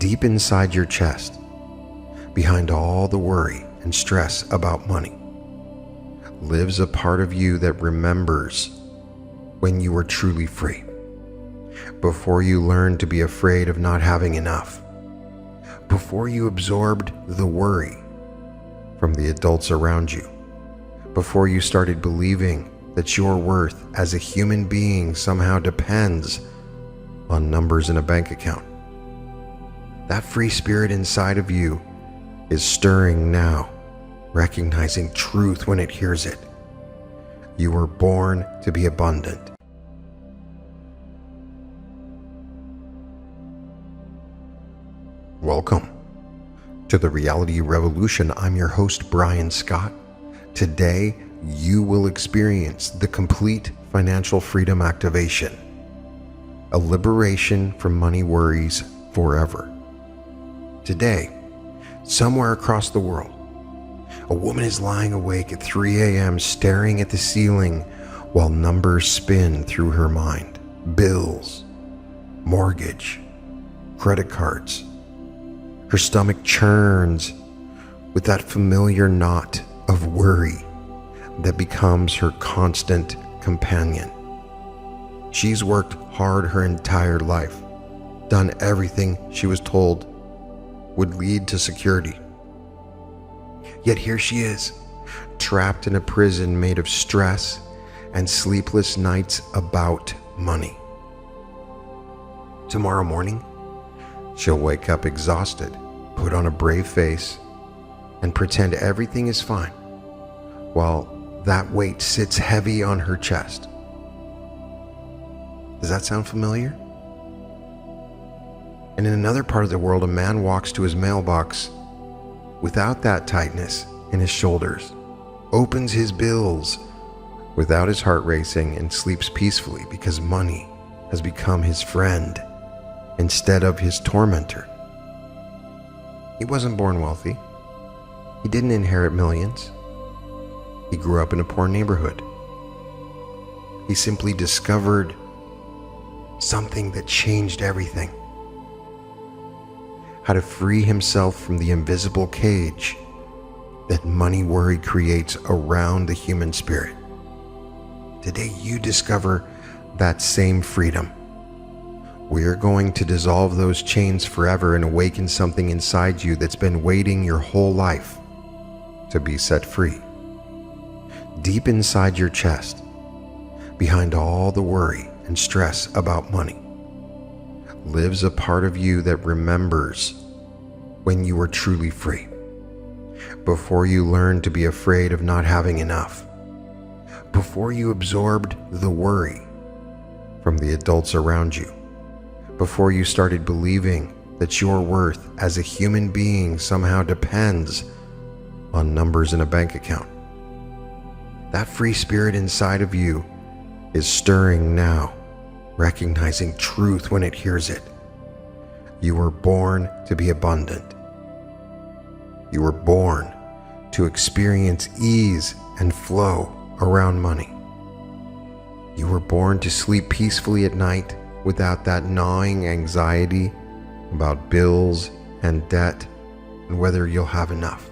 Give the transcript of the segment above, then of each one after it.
Deep inside your chest, behind all the worry and stress about money, lives a part of you that remembers when you were truly free, before you learned to be afraid of not having enough, before you absorbed the worry from the adults around you, before you started believing that your worth as a human being somehow depends on numbers in a bank account. That free spirit inside of you is stirring now, recognizing truth when it hears it. You were born to be abundant. Welcome to the Reality Revolution. I'm your host, Brian Scott. Today, you will experience the complete financial freedom activation, a liberation from money worries forever. Today, somewhere across the world, a woman is lying awake at 3 a.m. staring at the ceiling while numbers spin through her mind. Bills, mortgage, credit cards. Her stomach churns with that familiar knot of worry that becomes her constant companion. She's worked hard her entire life, done everything she was told would lead to security. Yet here she is, trapped in a prison made of stress and sleepless nights about money. Tomorrow morning, she'll wake up exhausted, put on a brave face, and pretend everything is fine, while that weight sits heavy on her chest. Does that sound familiar? And in another part of the world, a man walks to his mailbox without that tightness in his shoulders, opens his bills without his heart racing, and sleeps peacefully because money has become his friend instead of his tormentor. He wasn't born wealthy. He didn't inherit millions. He grew up in a poor neighborhood. He simply discovered something that changed everything. How to free himself from the invisible cage that money worry creates around the human spirit. Today you discover that same freedom. We're going to dissolve those chains forever and awaken something inside you that's been waiting your whole life to be set free. Deep inside your chest, behind all the worry and stress about money, lives a part of you that remembers when you were truly free, before you learned to be afraid of not having enough, before you absorbed the worry from the adults around you, before you started believing that your worth as a human being somehow depends on numbers in a bank account. That free spirit inside of you is stirring now, recognizing truth when it hears it. You were born to be abundant. You were born to experience ease and flow around money. You were born to sleep peacefully at night without that gnawing anxiety about bills and debt and whether you'll have enough.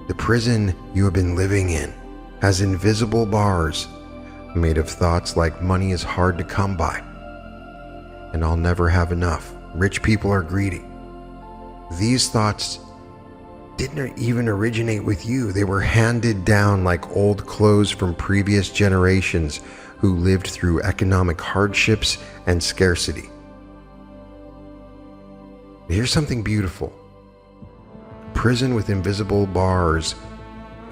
The prison you have been living in has invisible bars made of thoughts like money is hard to come by, and I'll never have enough. Rich people are greedy. These thoughts didn't even originate with you. They were handed down like old clothes from previous generations who lived through economic hardships and scarcity. But here's something beautiful. Prison with invisible bars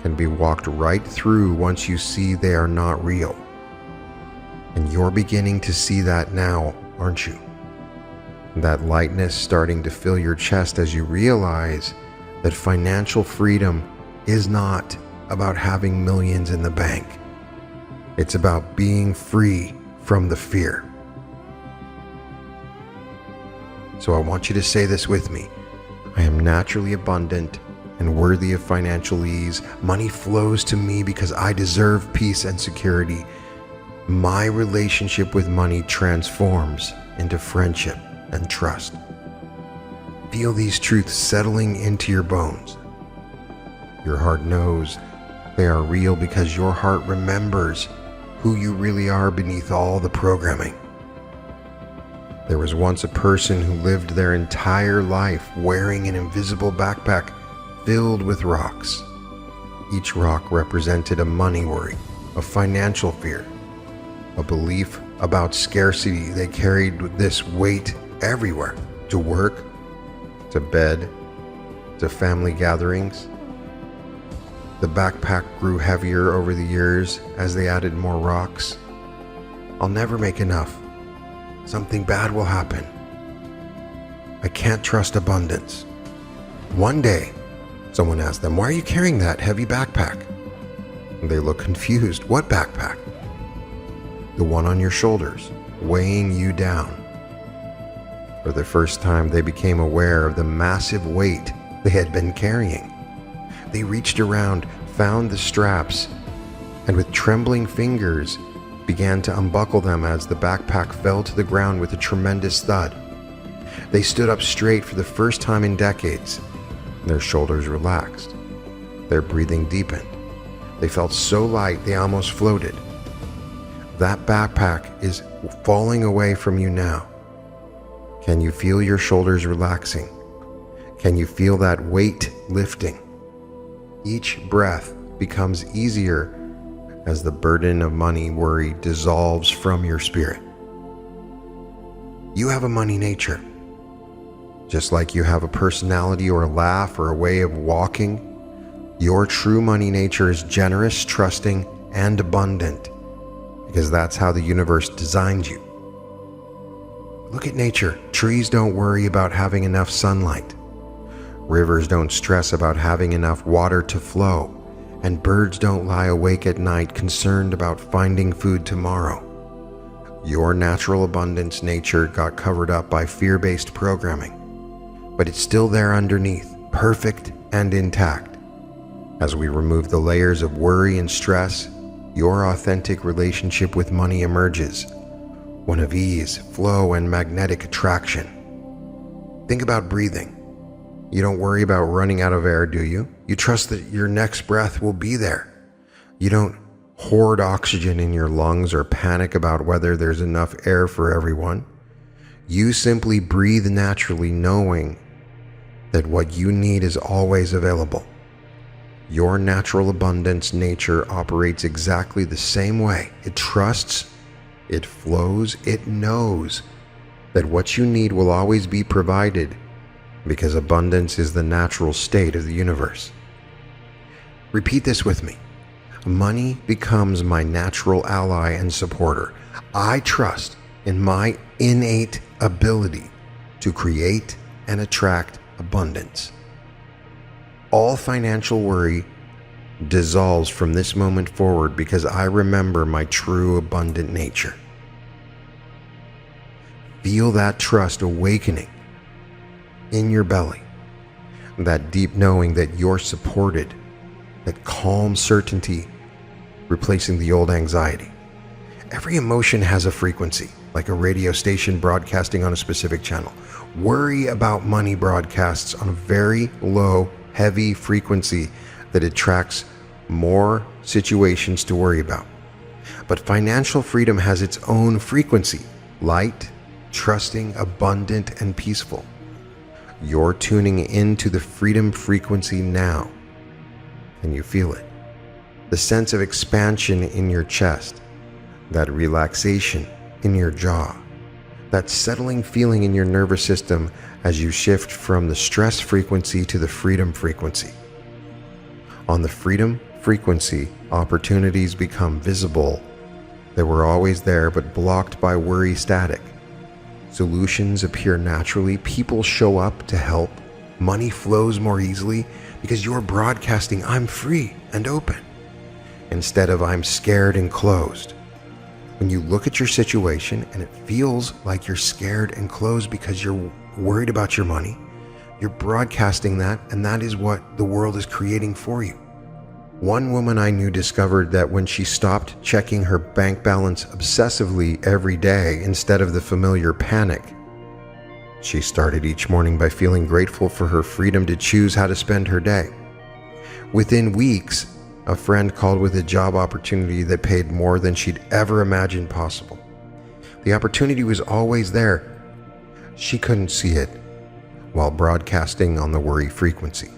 can be walked right through once you see they are not real. And you're beginning to see that now, aren't you? That lightness starting to fill your chest as you realize that financial freedom is not about having millions in the bank. It's about being free from the fear. So I want you to say this with me. I am naturally abundant and worthy of financial ease. Money flows to me because I deserve peace and security. My relationship with money transforms into friendship and trust. Feel these truths settling into your bones. Your heart knows they are real because your heart remembers who you really are beneath all the programming. There was once a person who lived their entire life wearing an invisible backpack filled with rocks. Each rock represented a money worry, a financial fear, a belief about scarcity. They carried this weight everywhere, to work, to bed, to family gatherings. The backpack grew heavier over the years as they added more rocks. I'll never make enough. Something bad will happen. I can't trust abundance. One day, someone asked them, "Why are you carrying that heavy backpack?" And they look confused. "What backpack?" "The one on your shoulders, weighing you down." For the first time, they became aware of the massive weight they had been carrying. They reached around, found the straps, and with trembling fingers began to unbuckle them as the backpack fell to the ground with a tremendous thud. They stood up straight for the first time in decades. Their shoulders relaxed. Their breathing deepened. They felt so light they almost floated. That backpack is falling away from you now. Can you feel your shoulders relaxing? Can you feel that weight lifting? Each breath becomes easier as the burden of money worry dissolves from your spirit. You have a money nature. Just like you have a personality or a laugh or a way of walking, your true money nature is generous, trusting, and abundant, because that's how the universe designed you. Look at nature. Trees don't worry about having enough sunlight. Rivers don't stress about having enough water to flow. And birds don't lie awake at night concerned about finding food tomorrow. Your natural abundance nature got covered up by fear-based programming, but it's still there underneath, perfect and intact. As we remove the layers of worry and stress, your authentic relationship with money emerges, one of ease, flow, and magnetic attraction. Think about breathing. You don't worry about running out of air, do you? You trust that your next breath will be there. You don't hoard oxygen in your lungs or panic about whether there's enough air for everyone. You simply breathe naturally, knowing that what you need is always available. Your natural abundance nature operates exactly the same way. It trusts, it flows, it knows that what you need will always be provided, because abundance is the natural state of the universe. Repeat this with me. Money becomes my natural ally and supporter. I trust in my innate ability to create and attract abundance. All financial worry dissolves from this moment forward because I remember my true abundant nature. Feel that trust awakening in your belly, that deep knowing that you're supported, that calm certainty replacing the old anxiety. Every emotion has a frequency, like a radio station broadcasting on a specific channel. Worry about money broadcasts on a very low, heavy frequency that attracts more situations to worry about. But financial freedom has its own frequency, light, trusting, abundant, and peaceful. You're tuning into the freedom frequency now. Can you feel it? The sense of expansion in your chest, that relaxation in your jaw, that settling feeling in your nervous system as you shift from the stress frequency to the freedom frequency. On the freedom frequency, opportunities become visible. They were always there but blocked by worry static. Solutions appear naturally, people show up to help, money flows more easily because you're broadcasting I'm free and open instead of I'm scared and closed. When you look at your situation and it feels like you're scared and closed because you're worried about your money, you're broadcasting that, and that is what the world is creating for you. One woman I knew discovered that when she stopped checking her bank balance obsessively every day instead of the familiar panic, She started each morning by feeling grateful for her freedom to choose how to spend her day. Within weeks, a friend called with a job opportunity that paid more than she'd ever imagined possible. The opportunity was always there. She couldn't see it while broadcasting on the worry frequency.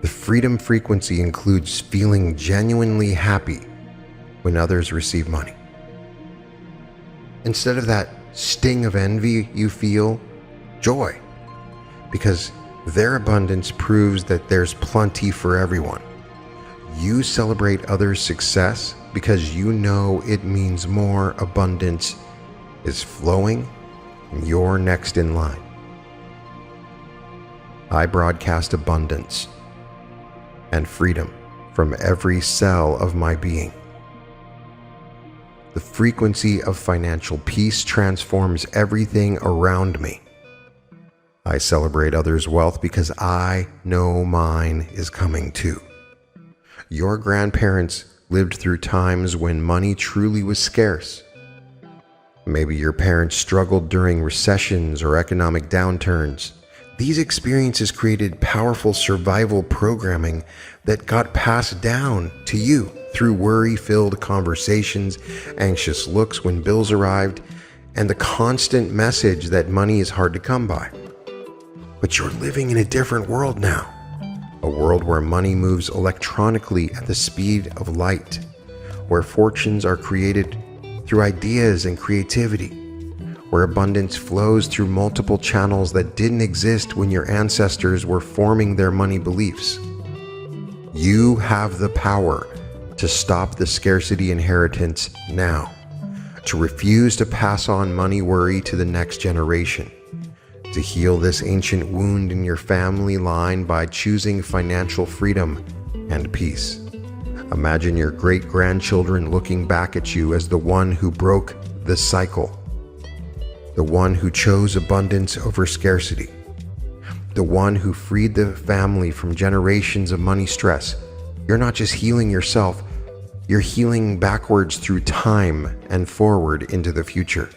The freedom frequency includes feeling genuinely happy when others receive money. Instead of that sting of envy, you feel joy, because their abundance proves that there's plenty for everyone. You celebrate others' success because you know it means more abundance is flowing and you're next in line. I broadcast abundance and freedom from every cell of my being. The frequency of financial peace transforms everything around me. I celebrate others' wealth because I know mine is coming too. Your grandparents lived through times when money truly was scarce. Maybe your parents struggled during recessions or economic downturns. These experiences created powerful survival programming that got passed down to you through worry-filled conversations, anxious looks when bills arrived, and the constant message that money is hard to come by. But you're living in a different world now. A world where money moves electronically at the speed of light, where fortunes are created through ideas and creativity, where abundance flows through multiple channels that didn't exist when your ancestors were forming their money beliefs. You have the power to stop the scarcity inheritance now, to refuse to pass on money worry to the next generation, to heal this ancient wound in your family line by choosing financial freedom and peace. Imagine your great-grandchildren looking back at you as the one who broke the cycle, the one who chose abundance over scarcity, the one who freed the family from generations of money stress. You're not just healing yourself, you're healing backwards through time and forward into the future.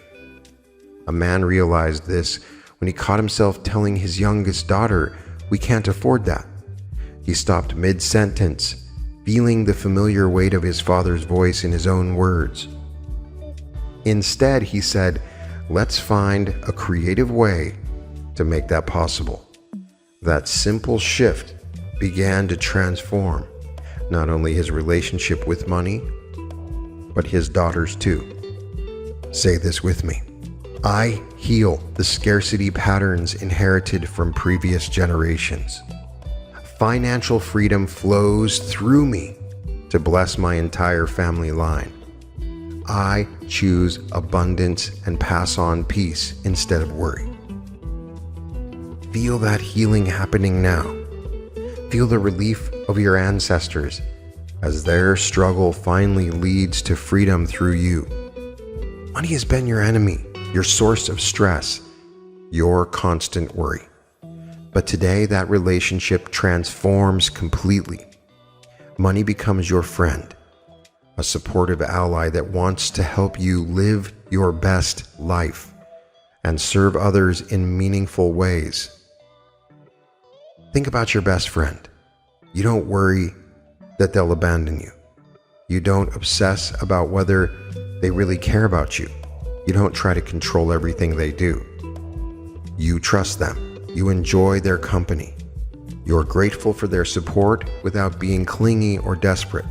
A man realized this when he caught himself telling his youngest daughter, "We can't afford that." He stopped mid-sentence, feeling the familiar weight of his father's voice in his own words. Instead, he said, "Let's find a creative way to make that possible." That simple shift began to transform not only his relationship with money, but his daughters too. Say this with me. I heal the scarcity patterns inherited from previous generations. Financial freedom flows through me to bless my entire family line. I choose abundance and pass on peace instead of worry. Feel that healing happening now. Feel the relief of your ancestors as their struggle finally leads to freedom through you. Money has been your enemy, your source of stress, your constant worry. But today that relationship transforms completely. Money becomes your friend, a supportive ally that wants to help you live your best life and serve others in meaningful ways. Think about your best friend. You don't worry that they'll abandon you. You don't obsess about whether they really care about you. You don't try to control everything they do. You trust them. You enjoy their company. You're grateful for their support without being clingy or desperate.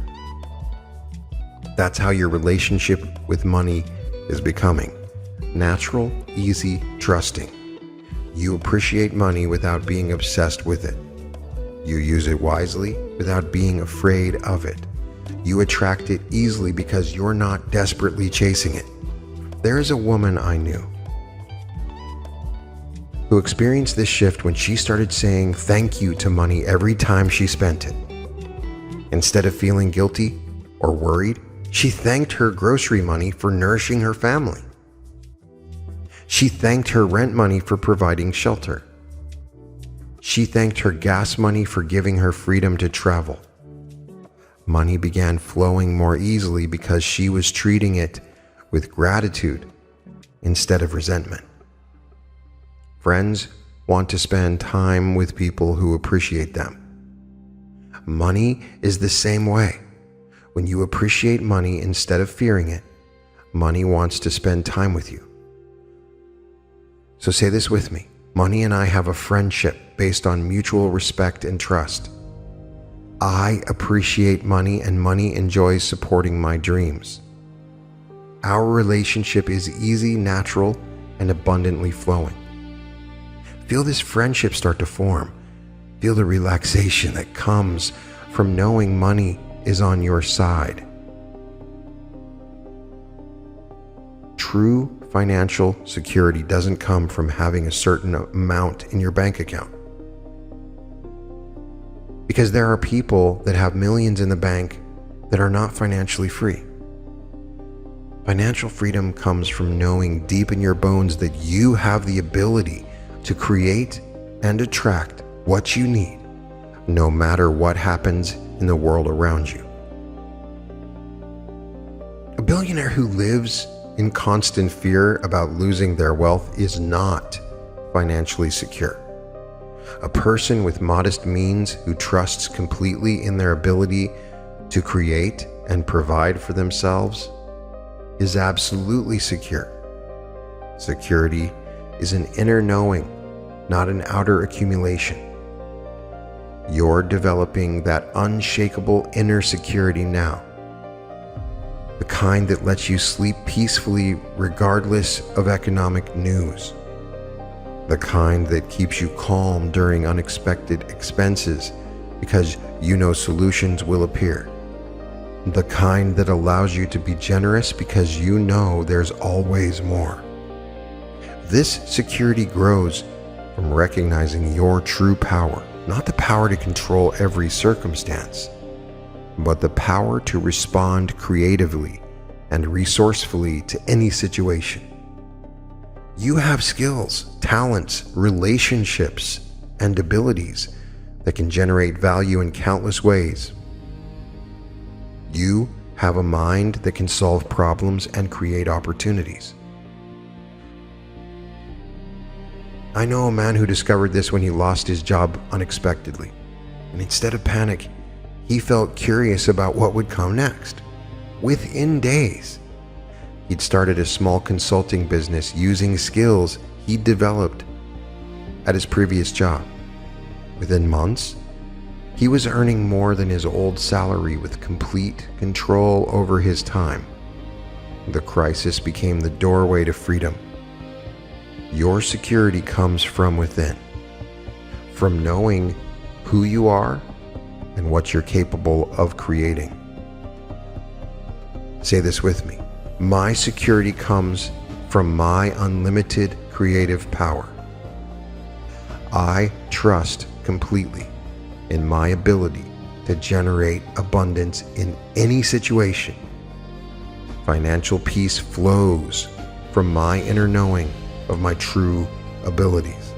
That's how your relationship with money is becoming. Natural, easy, trusting. You appreciate money without being obsessed with it. You use it wisely without being afraid of it. You attract it easily because you're not desperately chasing it. There is a woman I knew who experienced this shift when she started saying thank you to money every time she spent it. Instead of feeling guilty or worried, she thanked her grocery money for nourishing her family. She thanked her rent money for providing shelter. She thanked her gas money for giving her freedom to travel. Money began flowing more easily because she was treating it with gratitude instead of resentment. Friends want to spend time with people who appreciate them. Money is the same way. When you appreciate money instead of fearing it, money wants to spend time with you. So say this with me. Money and I have a friendship based on mutual respect and trust. I appreciate money and money enjoys supporting my dreams. Our relationship is easy, natural, and abundantly flowing. Feel this friendship start to form. Feel the relaxation that comes from knowing money is on your side. True financial security doesn't come from having a certain amount in your bank account. Because there are people that have millions in the bank that are not financially free. Financial freedom comes from knowing deep in your bones that you have the ability to create and attract what you need, no matter what happens in the world around you. A billionaire who lives in constant fear about losing their wealth is not financially secure. A person with modest means who trusts completely in their ability to create and provide for themselves is absolutely secure. Security is an inner knowing, not an outer accumulation. You're developing that unshakable inner security now. The kind that lets you sleep peacefully regardless of economic news. The kind that keeps you calm during unexpected expenses because you know solutions will appear. The kind that allows you to be generous because you know there's always more. This security grows from recognizing your true power, not the power to control every circumstance, but the power to respond creatively and resourcefully to any situation. You have skills, talents, relationships, and abilities that can generate value in countless ways. You have a mind that can solve problems and create opportunities. I know a man who discovered this when he lost his job unexpectedly, and instead of panic, he felt curious about what would come next. Within days, he'd started a small consulting business using skills he'd developed at his previous job. Within months, he was earning more than his old salary with complete control over his time. The crisis became the doorway to freedom. Your security comes from within, from knowing who you are and what you're capable of creating. Say this with me. My security comes from my unlimited creative power. I trust completely in my ability to generate abundance in any situation. Financial peace flows from my inner knowing of my true abilities.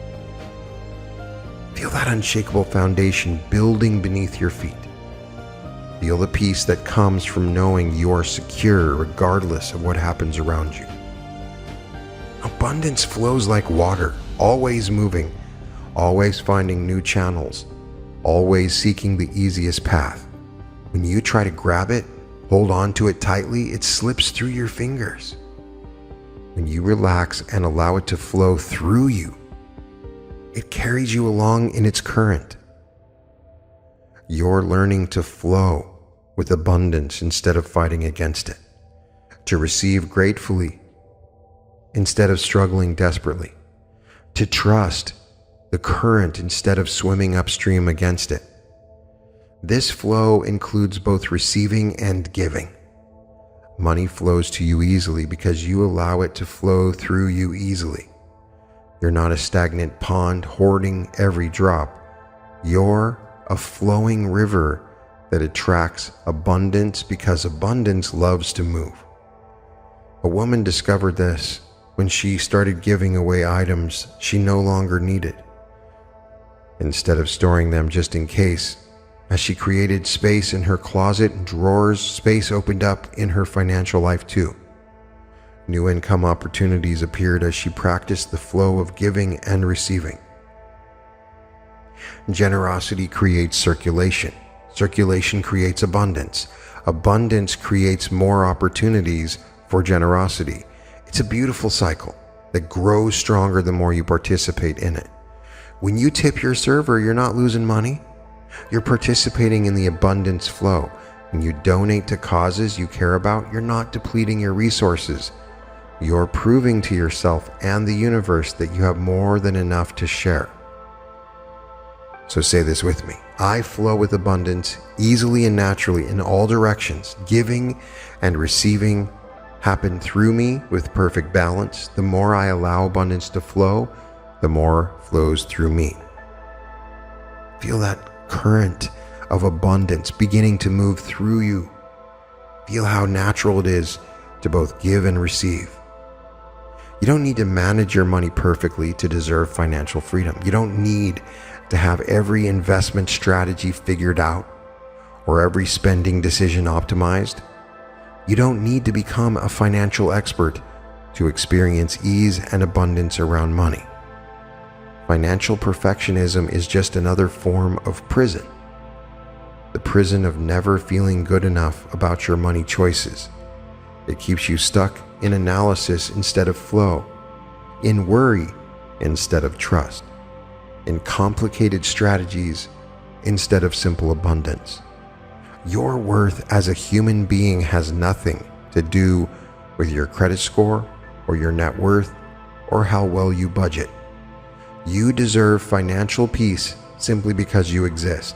Feel that unshakable foundation building beneath your feet. Feel the peace that comes from knowing you are secure regardless of what happens around you. Abundance flows like water, always moving, always finding new channels, always seeking the easiest path. When you try to grab it, hold on to it tightly, it slips through your fingers. When you relax and allow it to flow through you, it carries you along in its current. You're learning to flow with abundance instead of fighting against it, to receive gratefully instead of struggling desperately, to trust the current instead of swimming upstream against it. This flow includes both receiving and giving. Money flows to you easily because you allow it to flow through you easily. You're not a stagnant pond hoarding every drop. You're a flowing river that attracts abundance because abundance loves to move. A woman discovered this when she started giving away items she no longer needed. Instead of storing them just in case, as she created space in her closet and drawers, space opened up in her financial life too. New income opportunities appeared as she practiced the flow of giving and receiving. Generosity creates circulation. Circulation creates abundance. Abundance creates more opportunities for generosity. It's a beautiful cycle that grows stronger the more you participate in it. When you tip your server, you're not losing money. You're participating in the abundance flow. When you donate to causes you care about, you're not depleting your resources. You're proving to yourself and the universe that you have more than enough to share. So say this with me. I flow with abundance easily and naturally in all directions. Giving and receiving happen through me with perfect balance. The more I allow abundance to flow, the more flows through me. Feel that current of abundance beginning to move through you. Feel how natural it is to both give and receive. You don't need to manage your money perfectly to deserve financial freedom. You don't need to have every investment strategy figured out or every spending decision optimized. You don't need to become a financial expert to experience ease and abundance around money. Financial perfectionism is just another form of prison. The prison of never feeling good enough about your money choices. It keeps you stuck in analysis instead of flow, in worry instead of trust, in complicated strategies instead of simple abundance. Your worth as a human being has nothing to do with your credit score or your net worth or how well you budget. You deserve financial peace simply because you exist.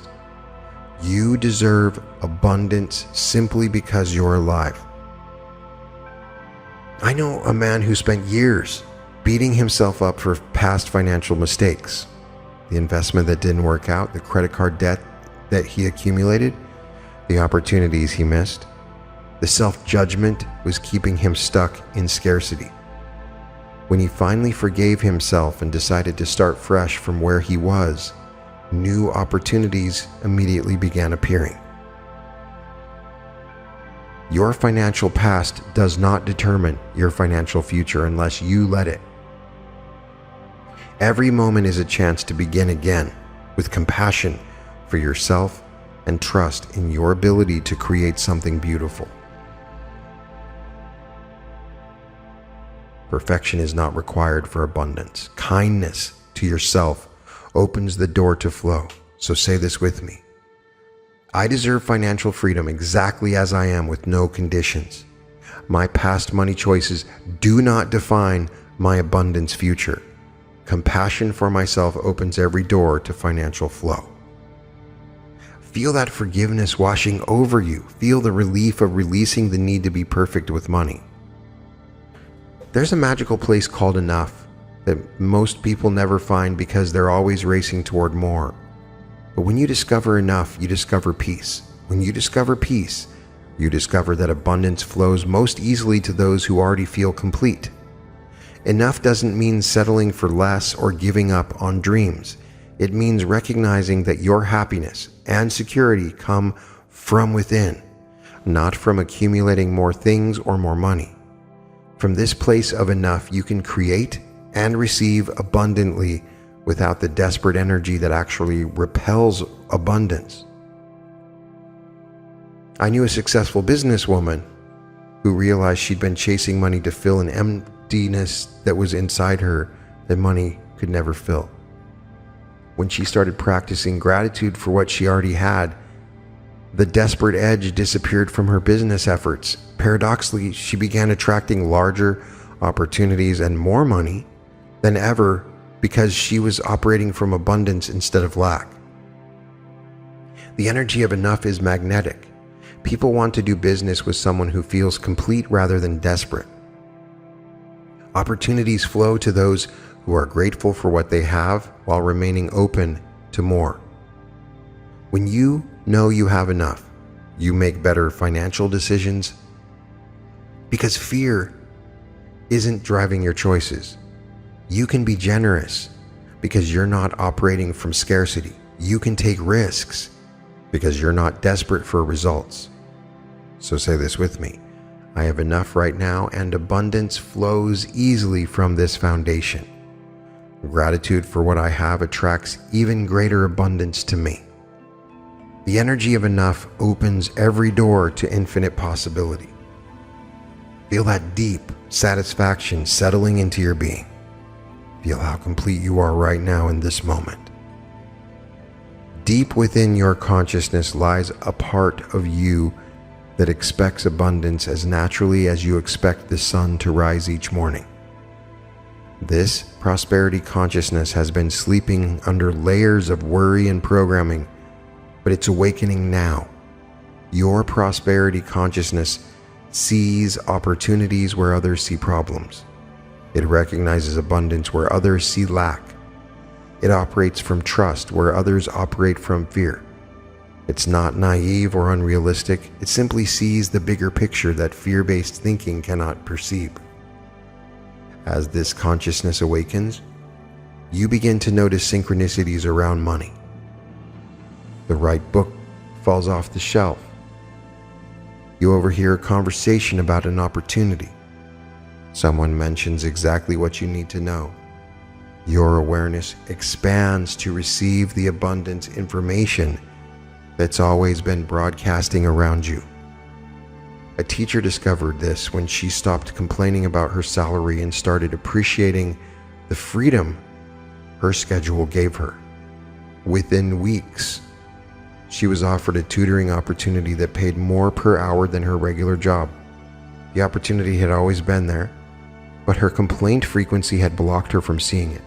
You deserve abundance simply because you're alive. I know a man who spent years beating himself up for past financial mistakes. The investment that didn't work out, the credit card debt that he accumulated, the opportunities he missed. The self-judgment was keeping him stuck in scarcity. When he finally forgave himself and decided to start fresh from where he was, new opportunities immediately began appearing. Your financial past does not determine your financial future unless you let it. Every moment is a chance to begin again with compassion for yourself and trust in your ability to create something beautiful. Perfection is not required for abundance. Kindness to yourself opens the door to flow. So say this with me. I deserve financial freedom exactly as I am with no conditions. My past money choices do not define my abundance future. Compassion for myself opens every door to financial flow. Feel that forgiveness washing over you. Feel the relief of releasing the need to be perfect with money. There's a magical place called enough that most people never find because they're always racing toward more. But when you discover enough, you discover peace. When you discover peace, you discover that abundance flows most easily to those who already feel complete. Enough doesn't mean settling for less or giving up on dreams. It means recognizing that your happiness and security come from within, not from accumulating more things or more money. From this place of enough, you can create and receive abundantly without the desperate energy that actually repels abundance. I knew a successful businesswoman who realized she'd been chasing money to fill an emptiness that was inside her that money could never fill. When she started practicing gratitude for what she already had, the desperate edge disappeared from her business efforts. Paradoxically, she began attracting larger opportunities and more money than ever because she was operating from abundance instead of lack. The energy of enough is magnetic. People want to do business with someone who feels complete rather than desperate. Opportunities flow to those who are grateful for what they have while remaining open to more. When you know you have enough, you make better financial decisions because fear isn't driving your choices. You can be generous because you're not operating from scarcity. You can take risks because you're not desperate for results. So say this with me. I have enough right now, and abundance flows easily from this foundation. Gratitude for what I have attracts even greater abundance to me. The energy of enough opens every door to infinite possibility. Feel that deep satisfaction settling into your being. Feel how complete you are right now in this moment. Deep within your consciousness lies a part of you that expects abundance as naturally as you expect the sun to rise each morning. This prosperity consciousness has been sleeping under layers of worry and programming, but it's awakening now. Your prosperity consciousness sees opportunities where others see problems. It recognizes abundance where others see lack. It operates from trust where others operate from fear. It's not naive or unrealistic. It simply sees the bigger picture that fear-based thinking cannot perceive. As this consciousness awakens, you begin to notice synchronicities around money. The right book falls off the shelf. You overhear a conversation about an opportunity. Someone mentions exactly what you need to know. Your awareness expands to receive the abundance information that's always been broadcasting around you. A teacher discovered this when she stopped complaining about her salary and started appreciating the freedom her schedule gave her. Within weeks, she was offered a tutoring opportunity that paid more per hour than her regular job. The opportunity had always been there, but her complaint frequency had blocked her from seeing it.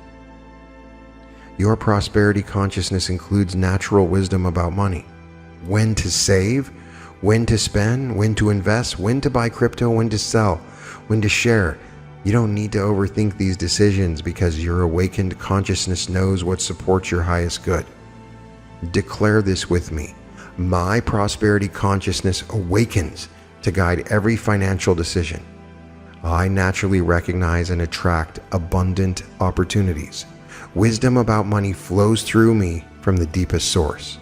Your prosperity consciousness includes natural wisdom about money. When to save, when to spend, when to invest, when to buy crypto, when to sell, when to share. You don't need to overthink these decisions because your awakened consciousness knows what supports your highest good. Declare this with me. My prosperity consciousness awakens to guide every financial decision. I naturally recognize and attract abundant opportunities. Wisdom about money flows through me from the deepest source.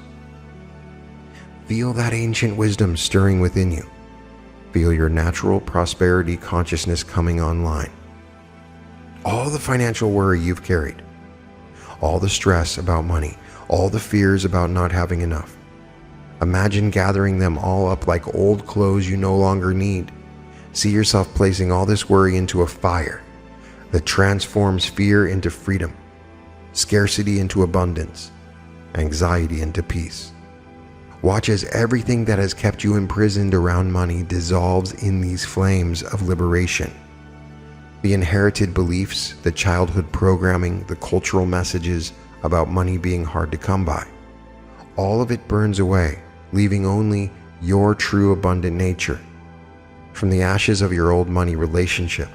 Feel that ancient wisdom stirring within you. Feel your natural prosperity consciousness coming online. All the financial worry you've carried, all the stress about money, all the fears about not having enough. Imagine gathering them all up like old clothes you no longer need. See yourself placing all this worry into a fire that transforms fear into freedom, scarcity into abundance, anxiety into peace. Watch as everything that has kept you imprisoned around money dissolves in these flames of liberation. The inherited beliefs, the childhood programming, the cultural messages about money being hard to come by. All of it burns away, leaving only your true abundant nature. From the ashes of your old money relationship,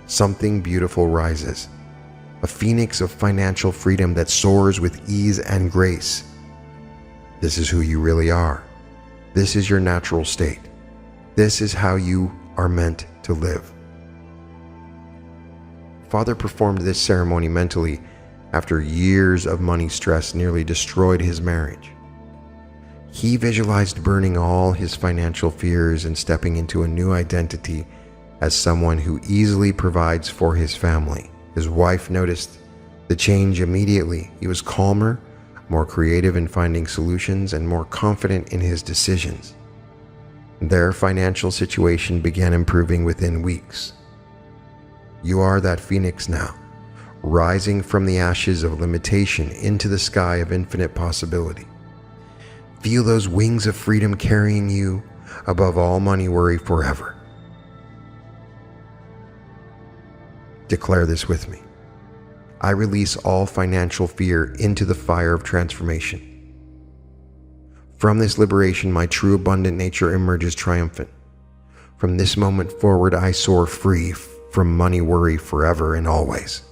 something beautiful rises. A phoenix of financial freedom that soars with ease and grace. This is who you really are. This is your natural state. This is how you are meant to live. Father performed this ceremony mentally after years of money stress nearly destroyed his marriage. He visualized burning all his financial fears and stepping into a new identity as someone who easily provides for his family. His wife noticed the change immediately. He was calmer, more creative in finding solutions, and more confident in his decisions. Their financial situation began improving within weeks. You are that phoenix now, rising from the ashes of limitation into the sky of infinite possibility. Feel those wings of freedom carrying you above all money worry forever. Declare this with me. I release all financial fear into the fire of transformation. From this liberation, my true abundant nature emerges triumphant. From this moment forward, I soar free from money worry forever and always.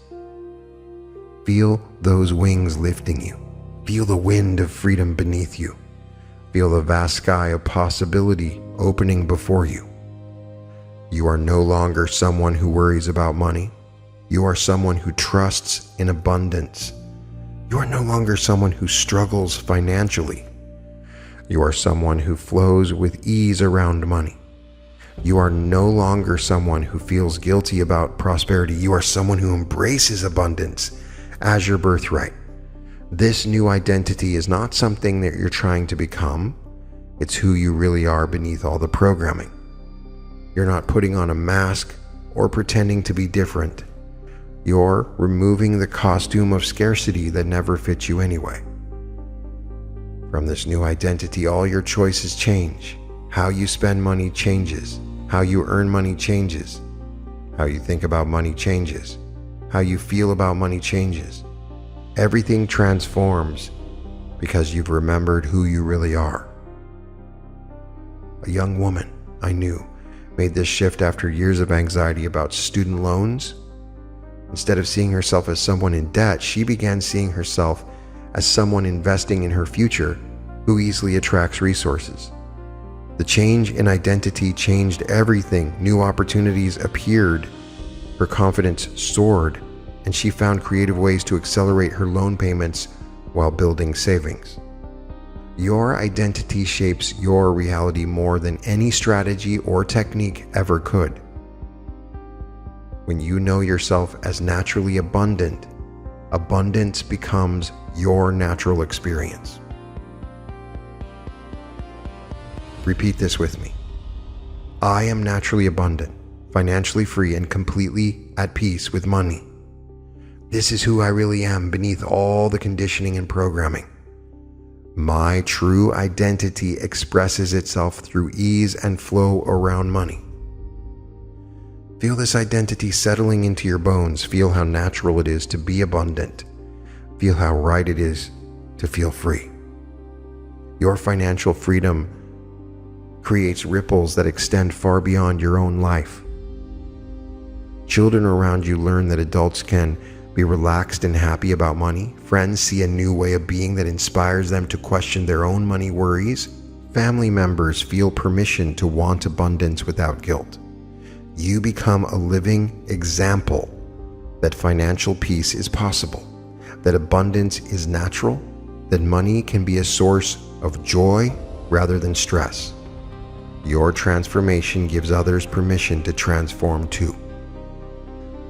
Feel those wings lifting you. Feel the wind of freedom beneath you. Feel the vast sky of possibility opening before you. You are no longer someone who worries about money. You are someone who trusts in abundance. You are no longer someone who struggles financially. You are someone who flows with ease around money. You are no longer someone who feels guilty about prosperity. You are someone who embraces abundance as your birthright. This new identity is not something that you're trying to become. It's who you really are beneath all the programming. You're not putting on a mask or pretending to be different. You're removing the costume of scarcity that never fits you anyway. From this new identity, all your choices change. How you spend money changes. How you earn money changes. How you think about money changes. How you feel about money changes. Everything transforms because you've remembered who you really are. A young woman I knew made this shift after years of anxiety about student loans. Instead of seeing herself as someone in debt, she began seeing herself as someone investing in her future who easily attracts resources. The change in identity changed everything. New opportunities appeared. Her confidence soared, and she found creative ways to accelerate her loan payments while building savings. Your identity shapes your reality more than any strategy or technique ever could. When you know yourself as naturally abundant, abundance becomes your natural experience. Repeat this with me. I am naturally abundant, financially free, and completely at peace with money. This is who I really am beneath all the conditioning and programming. My true identity expresses itself through ease and flow around money. Feel this identity settling into your bones. Feel how natural it is to be abundant. Feel how right it is to feel free. Your financial freedom creates ripples that extend far beyond your own life. Children around you learn that adults can be relaxed and happy about money. Friends see a new way of being that inspires them to question their own money worries. Family members feel permission to want abundance without guilt. You become a living example that financial peace is possible, that abundance is natural, that money can be a source of joy rather than stress. Your transformation gives others permission to transform too.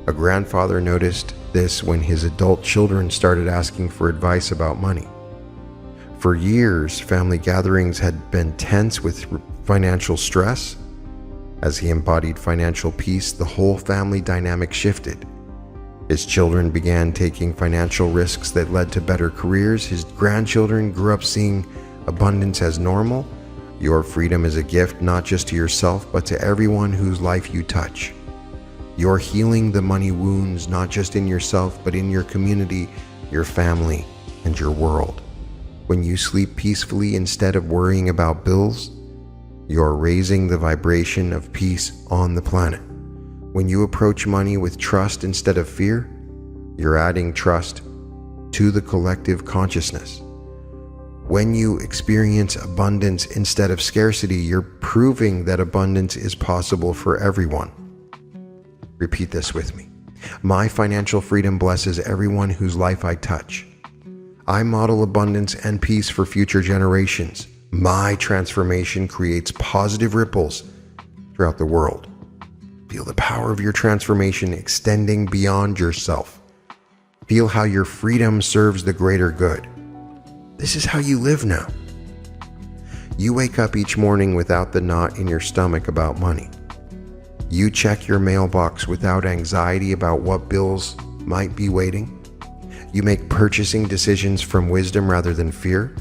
A grandfather noticed this when his adult children started asking for advice about money. For years, family gatherings had been tense with financial stress. As he embodied financial peace, the whole family dynamic shifted. His children began taking financial risks that led to better careers. His grandchildren grew up seeing abundance as normal. Your freedom is a gift not just to yourself, but to everyone whose life you touch. You're healing the money wounds not just in yourself, but in your community, your family, and your world. When you sleep peacefully instead of worrying about bills, you're raising the vibration of peace on the planet. When you approach money with trust instead of fear, you're adding trust to the collective consciousness. When you experience abundance instead of scarcity, you're proving that abundance is possible for everyone. Repeat this with me. My financial freedom blesses everyone whose life I touch. I model abundance and peace for future generations. My transformation creates positive ripples throughout the world. Feel the power of your transformation extending beyond yourself. Feel how your freedom serves the greater good. This is how you live now. You wake up each morning without the knot in your stomach about money. You check your mailbox without anxiety about what bills might be waiting. You make purchasing decisions from wisdom rather than fear.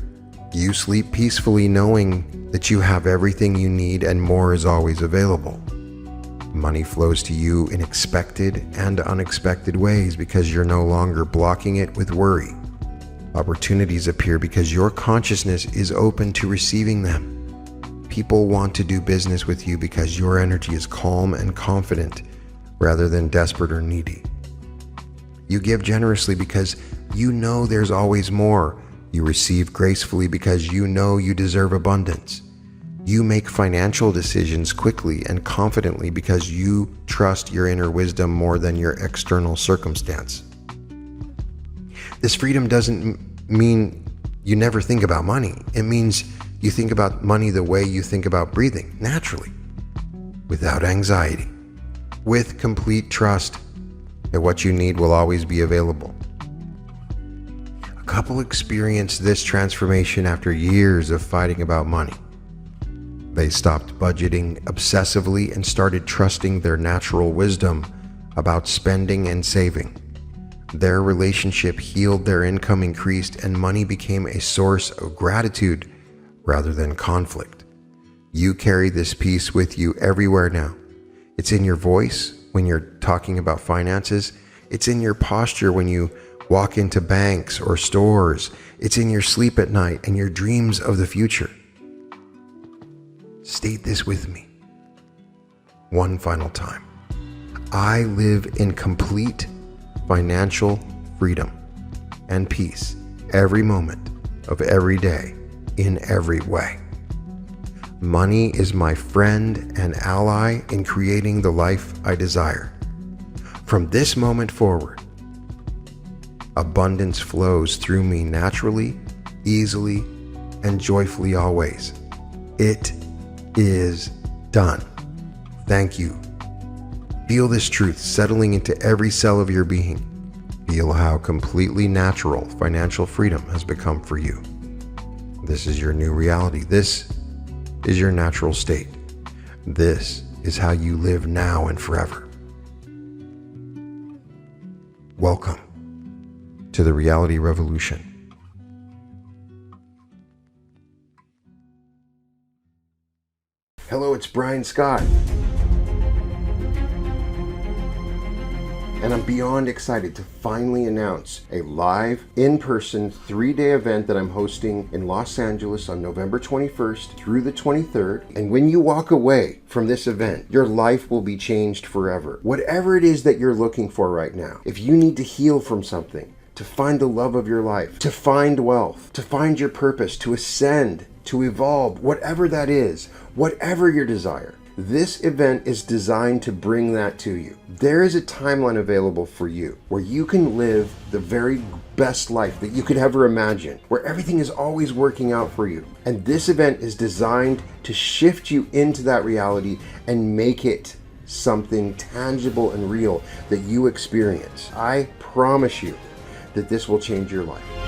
You sleep peacefully knowing that you have everything you need and more is always available. Money flows to you in expected and unexpected ways because you're no longer blocking it with worry. Opportunities appear because your consciousness is open to receiving them. People want to do business with you because your energy is calm and confident rather than desperate or needy. You give generously because you know there's always more. You receive gracefully because you know you deserve abundance. You make financial decisions quickly and confidently because you trust your inner wisdom more than your external circumstance. This freedom doesn't mean you never think about money. It means you think about money the way you think about breathing, naturally. without anxiety, with complete trust that what you need will always be available. A couple experienced this transformation after years of fighting about money. They stopped budgeting obsessively and started trusting their natural wisdom about spending and saving. Their relationship healed, their income increased, and money became a source of gratitude rather than conflict. You carry this peace with you everywhere now. It's in your voice when you're talking about finances. It's in your posture when you walk into banks or stores. It's in your sleep at night and your dreams of the future. State this with me one final time. I live in complete financial freedom and peace every moment of every day in every way. Money is my friend and ally in creating the life I desire. From this moment forward, abundance flows through me naturally, easily, and joyfully always. It is done. Thank you. Feel this truth settling into every cell of your being. Feel how completely natural financial freedom has become for you. This is your new reality. This is your natural state. This is how you live now and forever. Welcome to the Reality Revolution. Hello, it's Brian Scott. And I'm beyond excited to finally announce a live, in-person, 3-day event that I'm hosting in Los Angeles on November 21st through the 23rd. And when you walk away from this event, your life will be changed forever. Whatever it is that you're looking for right now, if you need to heal from something, to find the love of your life, to find wealth, to find your purpose, to ascend, to evolve, whatever that is, whatever your desire, this event is designed to bring that to you. There is a timeline available for you where you can live the very best life that you could ever imagine, where everything is always working out for you. And this event is designed to shift you into that reality and make it something tangible and real that you experience. I promise you that this will change your life.